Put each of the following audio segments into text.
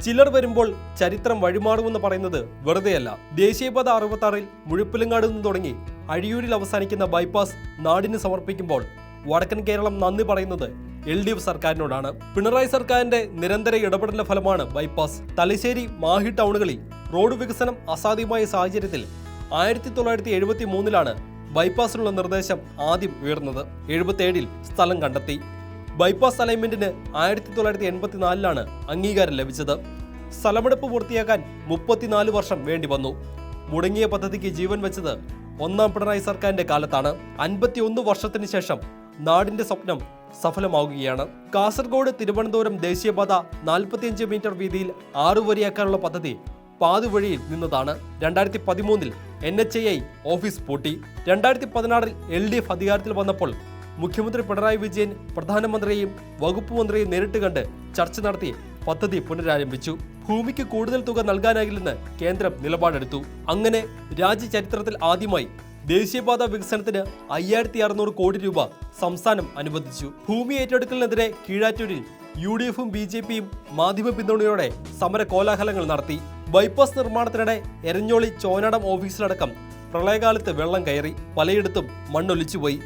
ചിലർ വരുമ്പോൾ ചരിത്രം വഴിമാറുമെന്ന് പറയുന്നത് വെറുതെയല്ല. ദേശീയപാത 66-ൽ മുഴപ്പിലങ്ങാട് നിന്ന് തുടങ്ങി അഴിയൂരിൽ അവസാനിക്കുന്ന ബൈപ്പാസ് നാടിന് സമർപ്പിക്കുമ്പോൾ വടക്കൻ കേരളം നന്ദി പറയുന്നത് LDF സർക്കാരിനോടാണ്. പിണറായി സർക്കാരിന്റെ നിരന്തര ഇടപെടലിന്റെ ഫലമാണ് ബൈപ്പാസ്. തലശ്ശേരി, മാഹി ടൗണുകളിൽ റോഡ് വികസനം അസാധ്യമായ സാഹചര്യത്തിൽ 1973-ലാണ് ബൈപ്പാസിനുള്ള നിർദ്ദേശം ആദ്യം ഉയർന്നത്. 77-ൽ സ്ഥലം കണ്ടെത്തി. ബൈപ്പാസ് അലൈൻമെന്റിന് 1984-ലാണ് അംഗീകാരം ലഭിച്ചത്. സ്ഥലമെടുപ്പ് പൂർത്തിയാക്കാൻ 34 വർഷം വേണ്ടി വന്നു. മുടങ്ങിയ പദ്ധതിക്ക് ജീവൻ വെച്ചത് ഒന്നാം പിണറായി സർക്കാരിന്റെ കാലത്താണ്. 51 വർഷത്തിന് ശേഷം നാടിന്റെ സ്വപ്നം സഫലമാവുകയാണ്. കാസർഗോഡ് തിരുവനന്തപുരം ദേശീയപാത 45 മീറ്റർ വീതിയിൽ 6 വരിയാക്കാനുള്ള പദ്ധതി പാതിവഴിയിൽ നിന്നതാണ്. 2013-ൽ NHAI ഓഫീസ് പൂട്ടി. 2016-ൽ LDF അധികാരത്തിൽ വന്നപ്പോൾ മുഖ്യമന്ത്രി പിണറായി വിജയൻ പ്രധാനമന്ത്രിയെയും വകുപ്പ് മന്ത്രിയെയും നേരിട്ട് കണ്ട് ചർച്ച നടത്തി പദ്ധതി പുനരാരംഭിച്ചു. ഭൂമിക്ക് കൂടുതൽ തുക നൽകാനാകില്ലെന്ന് കേന്ദ്രം നിലപാടെടുത്തു. അങ്ങനെ രാജ്യ ചരിത്രത്തിൽ ആദ്യമായി ദേശീയപാത വികസനത്തിന് 5600 കോടി രൂപ സംസ്ഥാനം അനുവദിച്ചു. ഭൂമി ഏറ്റെടുക്കലിനെതിരെ കീഴാറ്റൂരിൽ UDFും BJPയും മാധ്യമ പിന്തുണയോടെ സമര കോലാഹലങ്ങൾ നടത്തി. ബൈപ്പാസ് നിർമ്മാണത്തിനിടെ എരഞ്ഞോളി ചോനാടം ഓഫീസിലടക്കം പ്രളയകാലത്ത് വെള്ളം കയറി. പലയിടത്തും മണ്ണൊലിച്ചുപോയി.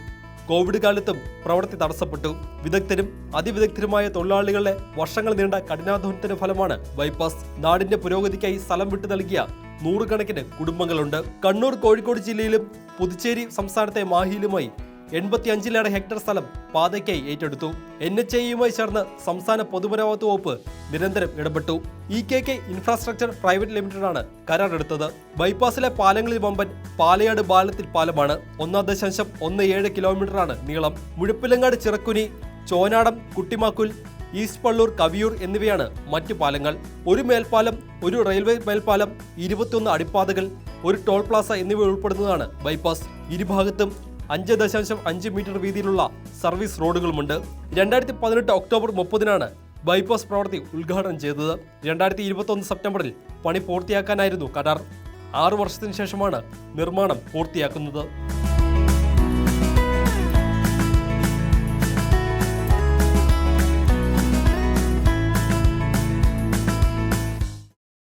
കോവിഡ് കാലത്തും പ്രവൃത്തി തടസ്സപ്പെട്ടു. വിദഗ്ധരും അതിവിദഗ്ധരുമായ തൊഴിലാളികളുടെ വർഷങ്ങൾ നീണ്ട കഠിനാധ്വാനത്തിന്റെ ഫലമാണ് ബൈപ്പാസ്. നാടിന്റെ പുരോഗതിക്കായി സ്ഥലം വിട്ടു നൽകിയ നൂറുകണക്കിന് കുടുംബങ്ങളുണ്ട്. കണ്ണൂർ, കോഴിക്കോട് ജില്ലയിലും പുതുച്ചേരി സംസ്ഥാനത്തെ മാഹിയിലുമായി 85 ഹെക്ടർ സ്ഥലം പാതയ്ക്കായി ഏറ്റെടുത്തു. NHAIയുമായി ചേർന്ന് സംസ്ഥാന പൊതുമരാമത്ത് വകുപ്പ് നിരന്തരം ഇടപെട്ടു. EKK ഇൻഫ്രാസ്ട്രക്ചർ പ്രൈവറ്റ് ലിമിറ്റഡാണ് കരാറെടുത്തത്. ബൈപ്പാസിലെ പാലങ്ങളിൽ വമ്പൻ പാലയാട് പാലത്തിൽ പാലമാണ്. 1.17 കിലോമീറ്ററാണ് നീളം. മുഴപ്പിലങ്ങാട്, ചിറക്കുനി, ചോനാടം, കുട്ടിമാക്കുൽ, ഈസ്റ്റ് പള്ളൂർ, കവിയൂർ എന്നിവയാണ് മറ്റു പാലങ്ങൾ. ഒരു മേൽപ്പാലം, ഒരു റെയിൽവേ മേൽപ്പാലം, 21 അടിപ്പാതകൾ, ഒരു ടോൾ പ്ലാസ എന്നിവ ഉൾപ്പെടുന്നതാണ് ബൈപ്പാസ്. ഇരുഭാഗത്തും 5.5 മീറ്റർ വീതിയിലുള്ള സർവീസ് റോഡുകളുമുണ്ട്. 2018 ഒക്ടോബർ 30-നാണ് ബൈപ്പാസ് പ്രവൃത്തി ഉദ്ഘാടനം ചെയ്തത്. 2021 സെപ്റ്റംബറിൽ പണി പൂർത്തിയാക്കാനായിരുന്നു കരാർ. 6 വർഷത്തിന് ശേഷമാണ് നിർമ്മാണം പൂർത്തിയാക്കുന്നത്.